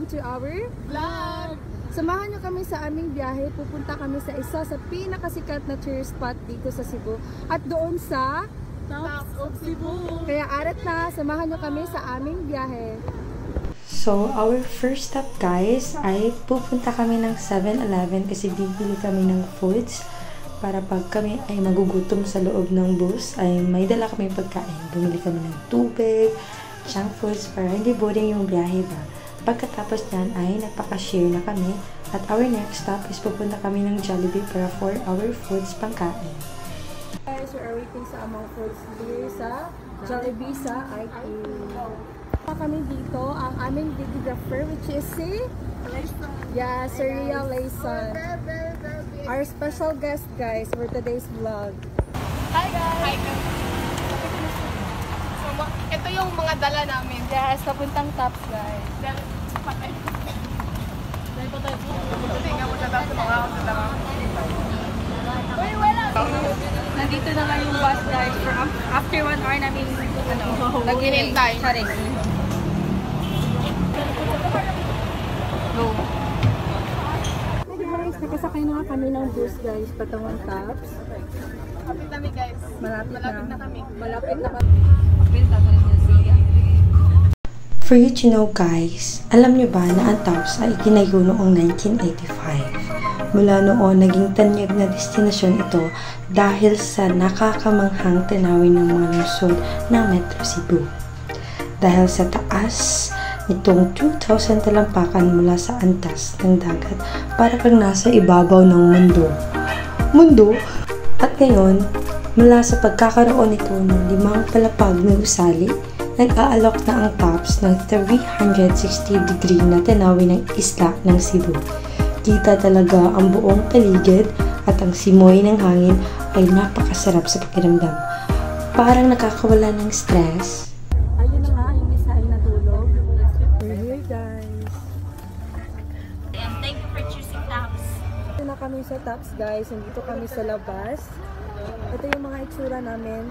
welcome to our vlog! Samahan nyo kami sa aming biyahe. Pupunta kami sa isa sa pinakasikat na tourist spot dito sa Cebu. At doon sa Tops of Cebu! Kaya arat na, samahan nyo kami sa aming biyahe. So, our first stop guys ay pupunta kami ng 7-Eleven kasi bibili kami ng foods para pag kami ay magugutom sa loob ng bus ay may dala kami pagkain. Bumili kami ng tubig, junk foods para hindi boring yung biyahe ba. Pagkatapos nyan ay nagpaka-share na kami at our next stop is pupunta kami ng Jollibee para for our foods pangkain. Guys, we are waiting sa among foods here sa Jollibee sa IT. Kami dito ang aming videographer which is si Sir Ria Layson. Our special guest guys for today's vlog. Hi guys! Hi guys! So, ito yung mga dala namin. Yes, papuntang Tops guys. Patay. Tingnan mo na daw sa mga ako sa Uy, wala! Nandito na nga yung bus guys. For after 1 hour namin nag-inintay. Sorry. Go. Guys, nakasakay na nga kami ng bus guys, patawang Tops. Malapit na guys. Malapit na kami. Malapit na kami. For you to know guys, alam nyo ba na ang Tops ay itinayo noong 1985? Mula noon, naging tanyag na destinasyon ito dahil sa nakakamanghang tanawin ng mga lungsod ng Metro Cebu. Dahil sa taas nitong 2,000 talampakan mula sa antas ng dagat para kang nasa ibabaw ng mundo. Mundo? At ngayon, mula sa pagkakaroon nito ng 5 palapag na gusali, nag-aalok na ang Tops ng 360-degree na tanawin ng isla ng Cebu. Kita talaga ang buong paligid at ang simoy ng hangin ay napakasarap sa pakiramdam. Parang nakakawala ng stress. Ayun na nga, yung isa ay natulog. We're here guys. And thank you for choosing Tops. Ito na kami sa Tops guys. Nandito kami sa labas. Ito yung mga itsura namin.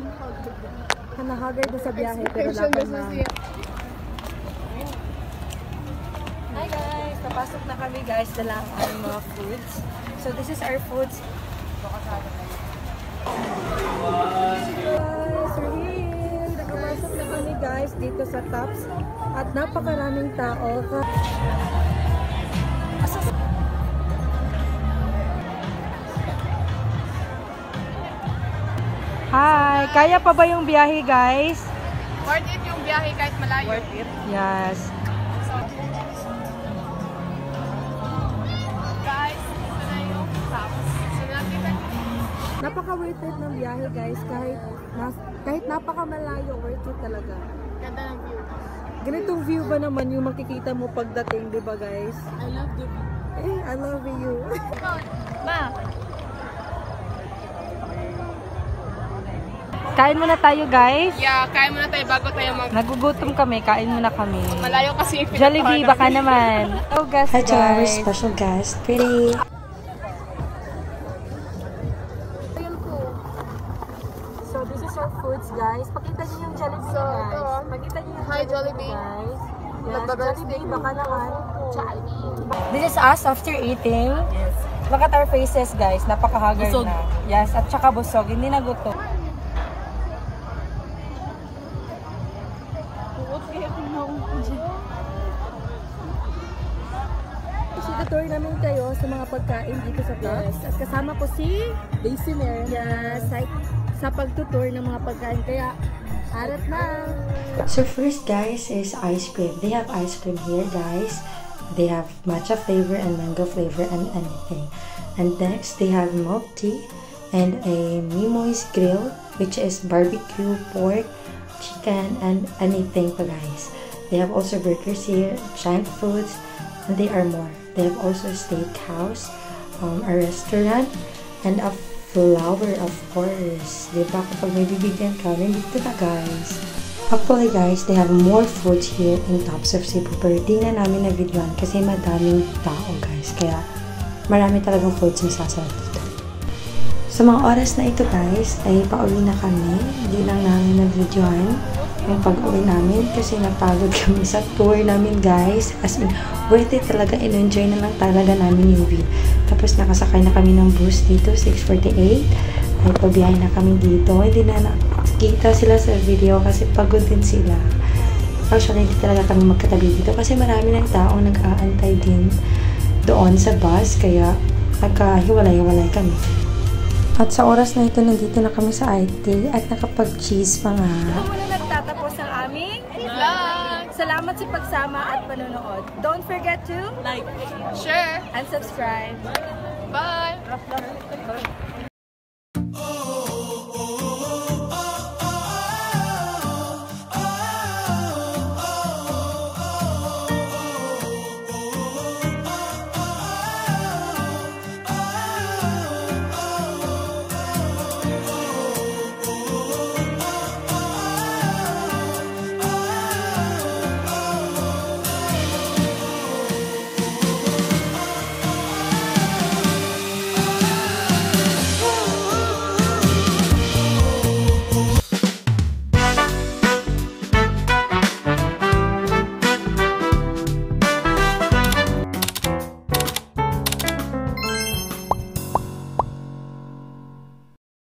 Hanahagard na sa biyahe pero laban na. Hi guys! Napasok na kami guys. Dala ang aming mga foods. So this is our foods. Guys, we're here! Nakapasok na kami guys dito sa Tops. At napakaraming tao. Hi! Kaya pa ba yung biyahe guys? Worth it yung biyahe kahit malayo. Worth it? Yes. Guys, ito na yung Tops. So, nakita Napaka-worth it ng biyahe guys. Kahit napaka-malayo, worth it talaga. ganda ng view. Ganitong view ba naman yung makikita mo pagdating, di ba guys? I love the view. I love you. Ma! Kain muna tayo guys. Yeah, kain muna tayo bago tayo Nagugutom kami, kain muna kami. Malayo kasi yung Jollibee, baka naman. Oh, guys, Hi to our guys. special guest, Pretty! So, this is our foods, guys. Pakita niyo yung Jollibee, So, guys. ito. Pakita niyo yung Hi, Jollibee. guys. Yes, Nagbabarsting. Jollibee, baka naman. Jollibee. This is us after eating. Look at our faces, guys. Napaka-haggard Busog. na. Yes, at saka busog. Hindi na gutom. Tour namin kayo sa mga pagkain dito sa Tops. At kasama ko si Daisy Mer. Yes, sa pagtutour ng mga pagkain. Kaya, arat na! So first guys is ice cream. They have ice cream here guys. They have matcha flavor and mango flavor and anything. And next they have milk tea and a Mimoy's grill which is barbecue, pork, chicken and anything pa guys. They have also burgers here, junk foods, and they are more. They have also a steakhouse, a restaurant, and a flower of course. Diba kapag may bibigyan ka, nandito na guys. Actually guys, they have more foods here in Tops of Cebu. Pero di na namin na videoan kasi madaming tao guys. Kaya marami talagang foods na sasarap dito. Sa mga oras na ito guys, ay pauwi na kami. Hindi lang namin na videoan. yung pag-uwi namin kasi napagod kami sa tour namin guys. As in, worth it talaga. In-enjoy na lang talaga namin yung view. Tapos nakasakay na kami ng bus dito, 6:48. Ay pabiyahe na kami dito. Hindi na nakita sila sa video kasi pagod din sila. Actually, hindi talaga kami magkatabi dito kasi marami ng taong nag-aantay din doon sa bus. Kaya nagkahiwalay-hiwalay kami. At sa oras na ito, nandito na kami sa IT at nakapag-cheese pa nga. Ito muna nagtatapos ang aming vlog. Salamat sa pagsama at panonood. Don't forget to Like, share, and subscribe. bye!